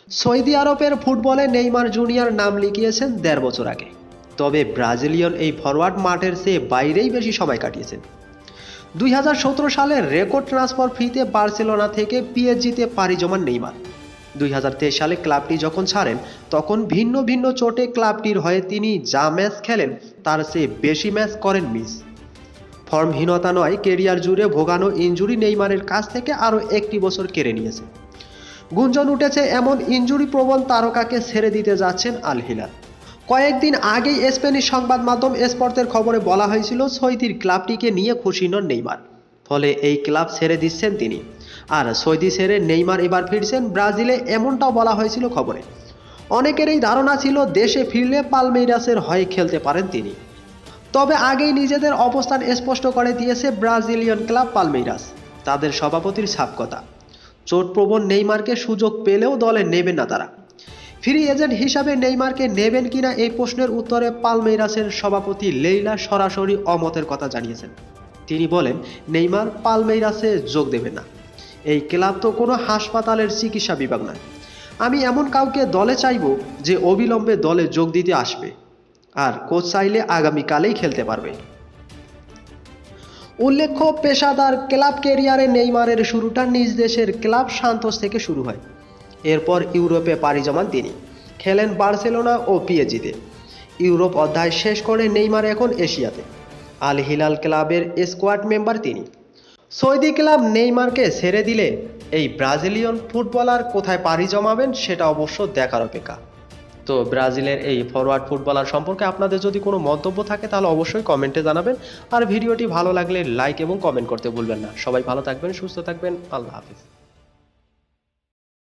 Saudi আরবের ফুটবলে Neymar junior নাম লিখিয়েছেন ১.৫ বছর আগে। তবে ব্রাজিলিয়ান এই ফরওয়ার্ড মাঠের চেয়ে বাইরেই বেশি সময় কাটিয়েছেন। ২০১৭ সালে রেকর্ড ট্রান্সফার ফিতে বার্সেলোনা থেকে পিএসজিতে পাড়ি জমান নেইমার ২০২৩ সালে ক্লাবটি যখন ছাড়েন তখন ভিন্ন ভিন্ন চোটে ক্লাবটির হয়ে তিনি যা ম্যাচ খেলেন তার চেয়ে বেশি ম্যাচ করেন মিস। ফর্মহীনতা নয়, কেরিয়ার জুড়ে ভোগানো ইনজুরি নেইমারের কাছ থেকে আরও একটি বছর কেড়ে নিয়েছে। গুঞ্জন উঠেছে এমন ইনজুরি প্রবণ তারকাকে ছেড়ে দিতে যাচ্ছেন আল হিলাল। কয়েকদিন আগেই স্প্যানিশ সংবাদ মাধ্যম স্পোর্তের খবরে বলা হয়েছিল সৌদির ক্লাবটিকে নিয়ে খুশি নন নেইমার, ফলে এই ক্লাব ছেড়ে দিচ্ছেন তিনি। আর সৌদি ছেড়ে নেইমার এবার ফিরছেন ব্রাজিলে, এমনটাও বলা হয়েছিল খবরে। অনেকের এই ধারণা ছিল দেশে ফিরলে পালমেইরাসের হয়ে খেলতে পারেন তিনি। তবে আগেই নিজেদের অবস্থান স্পষ্ট করে দিয়েছে ব্রাজিলিয়ান ক্লাব পালমেইরাস। তাদের সভাপতির ছাপ কথা, চোটপ্রবণ নেইমারকে সুযোগ পেলেও দলে নেবেন না তারা। ফ্রি এজেন্ট হিসাবে নেইমারকে নেবেন কিনা এই প্রশ্নের উত্তরে পালমেইরাসের সভাপতি লেইলা সরাসরি অমতের কথা জানিয়েছেন। তিনি বলেন, নেইমার পালমেইরাসে যোগ দেবেন না। এই ক্লাব তো কোনো হাসপাতালের চিকিৎসা বিভাগ নয়। আমি এমন কাউকে দলে চাইব যে অবিলম্বে দলে যোগ দিতে আসবে, আর কোচ চাইলে আগামীকালেই খেলতে পারবে। উল্লেখ্য, পেশাদার ক্লাব ক্যারিয়ারে নেইমারের শুরুটা নিজ দেশের ক্লাব সান্তোস থেকে শুরু হয়। এরপর ইউরোপে পাড়ি জমান তিনি, খেলেন বার্সেলোনা ও পিএসজিতে। ইউরোপ অধ্যায় শেষ করে নেইমার এখন এশিয়াতে। আল হিলাল ক্লাবের স্কোয়াড মেম্বার তিনি। সৌদি ক্লাব নেইমারকে ছেড়ে দিলে এই ব্রাজিলিয়ান ফুটবলার কোথায় পাড়ি জমাবেন সেটা অবশ্য দেখার অপেক্ষা। তো ব্রাজিলের এই ফরওয়ার্ড ফুটবলার সম্পর্কে আপনাদের যদি কোনো মন্তব্য থাকে তাহলে অবশ্যই কমেন্টে জানাবেন। আর ভিডিওটি ভালো লাগলে লাইক এবং কমেন্ট করতে ভুলবেন না। সবাই ভালো থাকবেন, সুস্থ থাকবেন। আল্লাহ হাফিজ।